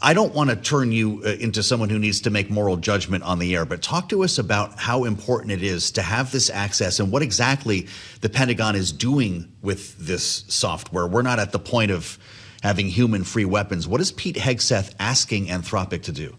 I don't want to turn you into someone who needs to make moral judgment on the air, but talk to us about how important it is to have this access and what exactly the Pentagon is doing with this software. We're not at the point of having human-free weapons. What is Pete Hegseth asking Anthropic to do?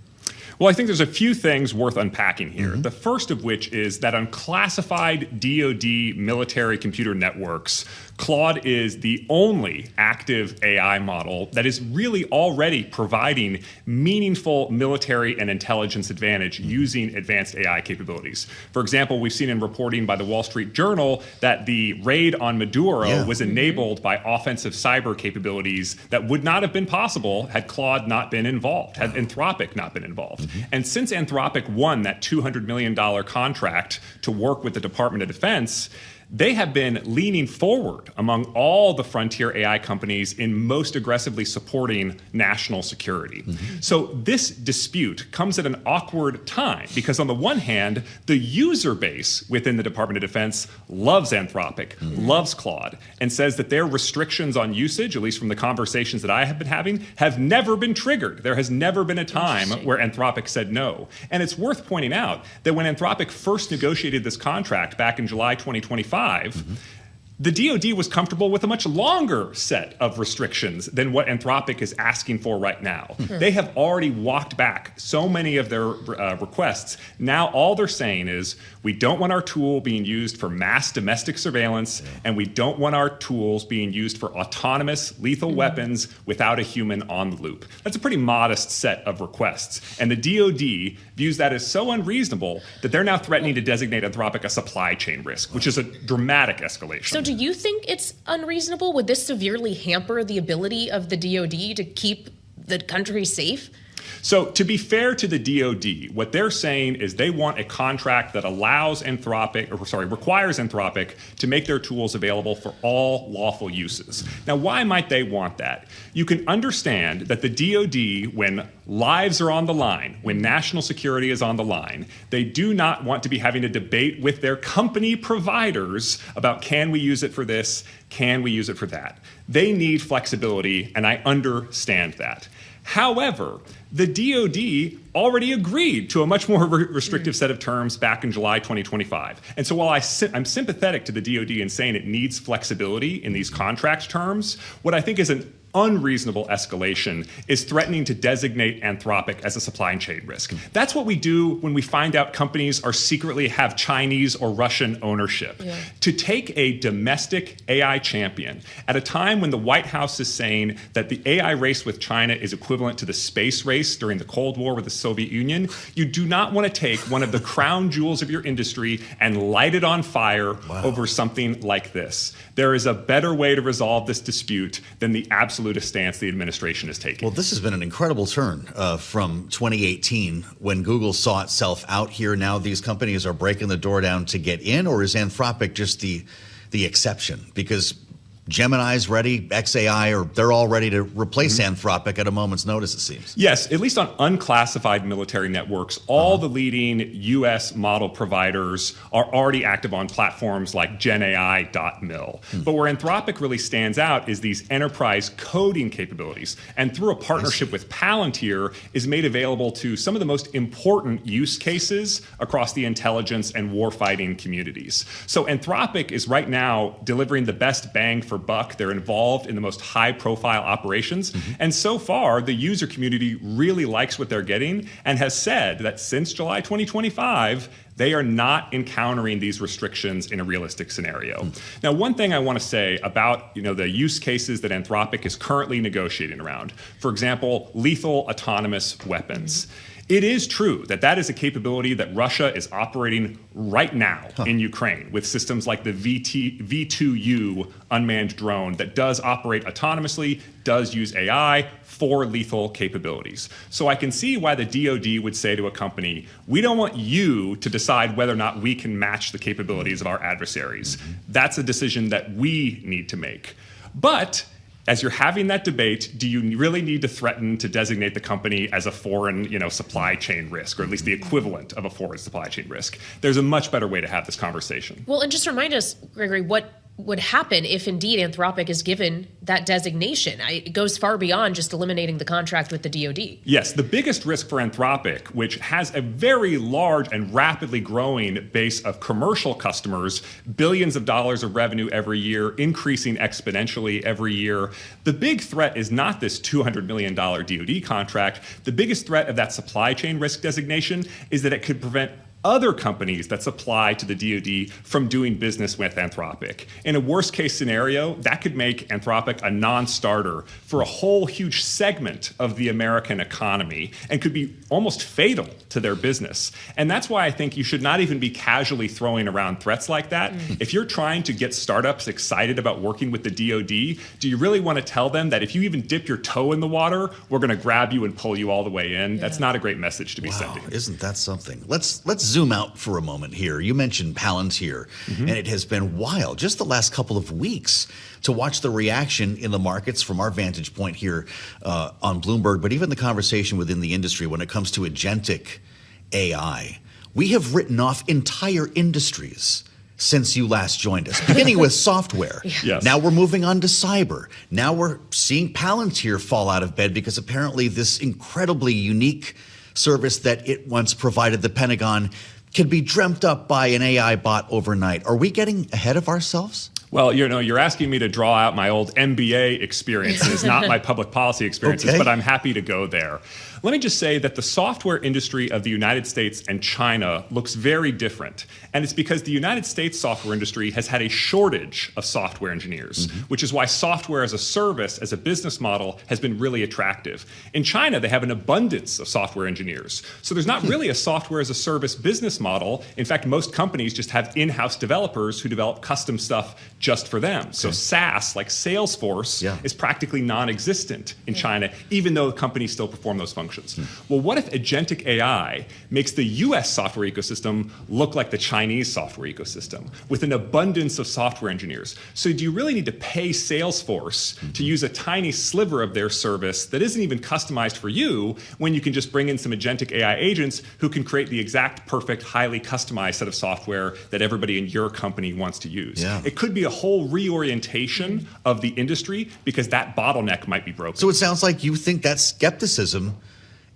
Well, I think there's a few things worth unpacking here. The first of which is that on classified DoD military computer networks, Claude is the only active AI model that is really already providing meaningful military and intelligence advantage using advanced AI capabilities. For example, we've seen in reporting by the Wall Street Journal that the raid on Maduro was enabled by offensive cyber capabilities that would not have been possible had Claude not been involved, had Anthropic not been involved. And since Anthropic won that $200 million contract to work with the Department of Defense, they have been leaning forward among all the frontier AI companies in most aggressively supporting national security. So this dispute comes at an awkward time because on the one hand, the user base within the Department of Defense loves Anthropic, loves Claude, and says that their restrictions on usage, at least from the conversations that I have been having, have never been triggered. There has never been a time where Anthropic said no. And it's worth pointing out that when Anthropic first negotiated this contract back in July 2025, the DoD was comfortable with a much longer set of restrictions than what Anthropic is asking for right now. They have already walked back so many of their requests. Now all they're saying is, we don't want our tool being used for mass domestic surveillance, and we don't want our tools being used for autonomous lethal weapons without a human on the loop. That's a pretty modest set of requests. And the DoD views that as so unreasonable that they're now threatening to designate Anthropic a supply chain risk, which is a dramatic escalation. So do you think it's unreasonable? Would this severely hamper the ability of the DoD to keep the country safe? So to be fair to the DoD, what they're saying is they want a contract that requires Anthropic to make their tools available for all lawful uses. Now, why might they want that? You can understand that the DoD, when lives are on the line, when national security is on the line, they do not want to be having a debate with their company providers about, can we use it for this? Can we use it for that? They need flexibility, and I understand that. However, the DoD already agreed to a much more restrictive set of terms back in July 2025. And so while I'm sympathetic to the DoD in saying it needs flexibility in these contract terms, what I think is an unreasonable escalation is threatening to designate Anthropic as a supply chain risk. That's what we do when we find out companies are secretly have Chinese or Russian ownership. To take a domestic AI champion at a time when the White House is saying that the AI race with China is equivalent to the space race during the Cold War with the Soviet Union, you do not want to take one of the crown jewels of your industry and light it on fire over something like this. There is a better way to resolve this dispute than the absolute stance the administration is taking. Well, this has been an incredible turn from 2018 when Google saw itself out here. Now these companies are breaking the door down to get in, or is Anthropic just the exception? Because Gemini's ready, XAI, or they're all ready to replace Anthropic at a moment's notice, it seems. Yes, at least on unclassified military networks, all the leading U.S. model providers are already active on platforms like GenAI.mil. But where Anthropic really stands out is these enterprise coding capabilities. And through a partnership with Palantir, is made available to some of the most important use cases across the intelligence and warfighting communities. So Anthropic is right now delivering the best bang for buck. They're involved in the most high-profile operations. And so far, the user community really likes what they're getting and has said that since July 2025, they are not encountering these restrictions in a realistic scenario. Now, one thing I want to say about the use cases that Anthropic is currently negotiating around, for example, lethal autonomous weapons. It is true that that is a capability that Russia is operating right now in Ukraine with systems like the V2U unmanned drone that does operate autonomously, does use AI for lethal capabilities. So I can see why the DoD would say to a company, we don't want you to decide whether or not we can match the capabilities of our adversaries. That's a decision that we need to make. But as you're having that debate, do you really need to threaten to designate the company as a foreign, supply chain risk, or at least the equivalent of a foreign supply chain risk? There's a much better way to have this conversation. Well, and just remind us, Gregory, what would happen if indeed Anthropic is given that designation. It goes far beyond just eliminating the contract with the DoD. Yes, the biggest risk for Anthropic, which has a very large and rapidly growing base of commercial customers, billions of dollars of revenue every year, increasing exponentially every year. The big threat is not this $200 million DoD contract. The biggest threat of that supply chain risk designation is that it could prevent other companies that supply to the DoD from doing business with Anthropic. In a worst case scenario, that could make Anthropic a non-starter for a whole huge segment of the American economy and could be almost fatal to their business. And that's why I think you should not even be casually throwing around threats like that. If you're trying to get startups excited about working with the DoD, do you really want to tell them that if you even dip your toe in the water, we're going to grab you and pull you all the way in? That's not a great message to be sending. Isn't that something? Let's zoom out for a moment here. You mentioned Palantir, and it has been wild, just the last couple of weeks, to watch the reaction in the markets from our vantage point here on Bloomberg, but even the conversation within the industry when it comes to agentic AI. We have written off entire industries since you last joined us, beginning with software. Yes. Now we're moving on to cyber. Now we're seeing Palantir fall out of bed because apparently this incredibly unique service that it once provided the Pentagon can be dreamt up by an AI bot overnight. Are we getting ahead of ourselves? Well, you're asking me to draw out my old MBA experiences, not my public policy experiences, but I'm happy to go there. Let me just say that the software industry of the United States and China looks very different. And it's because the United States software industry has had a shortage of software engineers, which is why software as a service, as a business model, has been really attractive. In China, they have an abundance of software engineers. So there's not really a software as a service business model. In fact, most companies just have in-house developers who develop custom stuff just for them. So SaaS, like Salesforce, is practically non-existent in China, even though companies still perform those functions. Well, what if agentic AI makes the US software ecosystem look like the Chinese software ecosystem with an abundance of software engineers? So do you really need to pay Salesforce to use a tiny sliver of their service that isn't even customized for you when you can just bring in some agentic AI agents who can create the exact, perfect, highly customized set of software that everybody in your company wants to use? It could be a whole reorientation of the industry because that bottleneck might be broken. So it sounds like you think that skepticism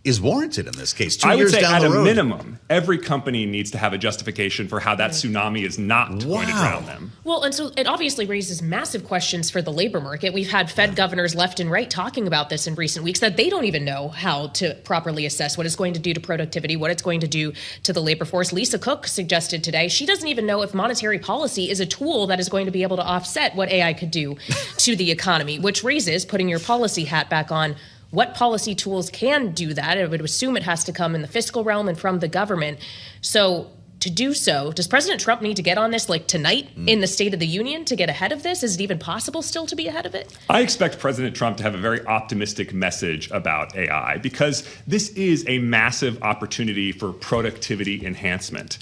is warranted in this case. 2 I would years say down at the a road. minimum, every company needs to have a justification for how that tsunami is not going to drown them. Well, and so it obviously raises massive questions for the labor market. We've had Fed governors left and right talking about this in recent weeks, that they don't even know how to properly assess what it's going to do to productivity, what it's going to do to the labor force. Lisa Cook suggested today she doesn't even know if monetary policy is a tool that is going to be able to offset what AI could do to the economy, which raises, putting your policy hat back on, what policy tools can do that? I would assume it has to come in the fiscal realm and from the government. So to do so, does President Trump need to get on this like tonight in the State of the Union to get ahead of this? Is it even possible still to be ahead of it? I expect President Trump to have a very optimistic message about AI because this is a massive opportunity for productivity enhancement.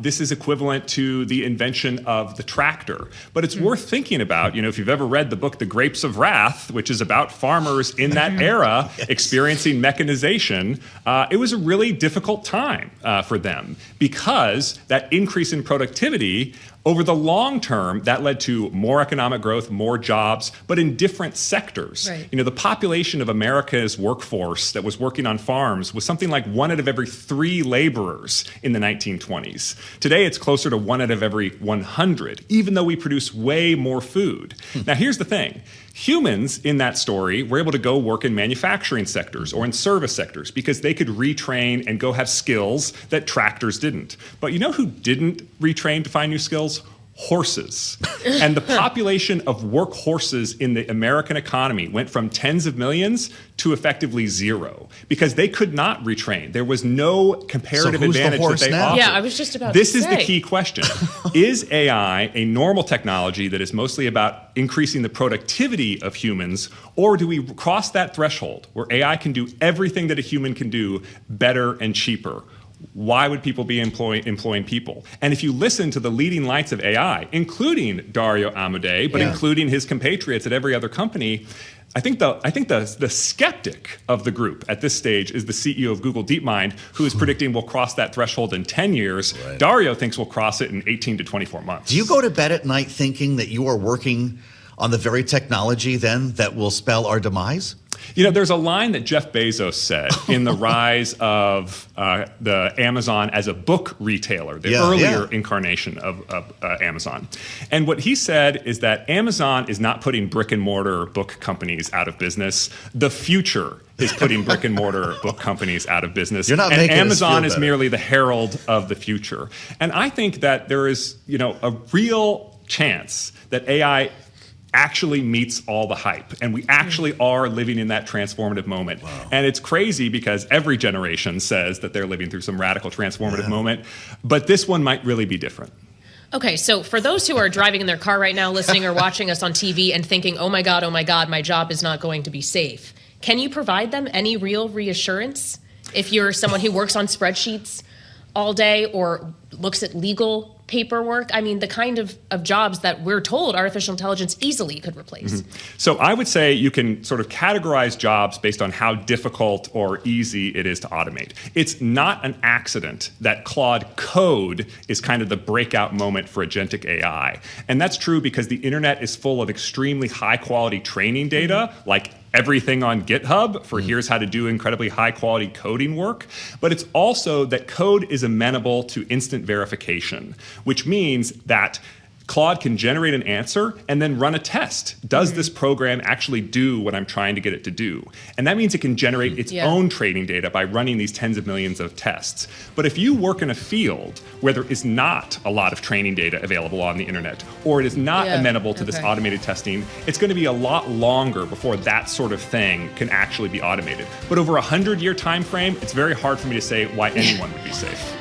This is equivalent to the invention of the tractor. But it's worth thinking about, if you've ever read the book The Grapes of Wrath, which is about farmers in that era experiencing mechanization, it was a really difficult time for them because that increase in productivity over the long term, that led to more economic growth, more jobs, but in different sectors. Right. The population of America's workforce that was working on farms was something like 1 out of every 3 laborers in the 1920s. Today, it's closer to 1 out of every 100, even though we produce way more food. Now, here's the thing. Humans in that story were able to go work in manufacturing sectors or in service sectors because they could retrain and go have skills that tractors didn't. But you know who didn't retrain to find new skills? Horses. And the population of work horses in the American economy went from tens of millions to effectively 0 because they could not retrain. There was no comparative advantage that they offered. Yeah, I was just about This to is say. the key question. Is AI a normal technology that is mostly about increasing the productivity of humans, or do we cross that threshold where AI can do everything that a human can do better and cheaper? Why would people be employing people? And if you listen to the leading lights of AI, including Dario Amodei, but including his compatriots at every other company, I think the skeptic of the group at this stage is the CEO of Google DeepMind, who is predicting we'll cross that threshold in 10 years. Right. Dario thinks we'll cross it in 18 to 24 months. Do you go to bed at night thinking that you are working on the very technology then that will spell our demise? You know, there's a line that Jeff Bezos said in the rise of the Amazon as a book retailer, the earlier incarnation of Amazon. And what he said is that Amazon is not putting brick and mortar book companies out of business. The future is putting brick and mortar book companies out of business. You're not and making Amazon us is feel merely the herald of the future. And I think that there is, you know, a real chance that AI actually meets all the hype, and we actually are living in that transformative moment. Wow. And it's crazy because every generation says that they're living through some radical transformative moment, but this one might really be different. Okay, so for those who are driving in their car right now, listening or watching us on TV and thinking, oh my God, my job is not going to be safe, can you provide them any real reassurance? If you're someone who works on spreadsheets all day or looks at legal paperwork, I mean, the kind of jobs that we're told artificial intelligence easily could replace. So I would say you can sort of categorize jobs based on how difficult or easy it is to automate. It's not an accident that Claude Code is kind of the breakout moment for agentic AI. And that's true because the internet is full of extremely high quality training data, like everything on GitHub for here's how to do incredibly high quality coding work. But it's also that code is amenable to instant verification, which means that Claude can generate an answer and then run a test. Does this program actually do what I'm trying to get it to do? And that means it can generate its own training data by running these tens of millions of tests. But if you work in a field where there is not a lot of training data available on the internet, or it is not amenable to this automated testing, it's going to be a lot longer before that sort of thing can actually be automated. But over a 100-year time frame, it's very hard for me to say why anyone would be safe.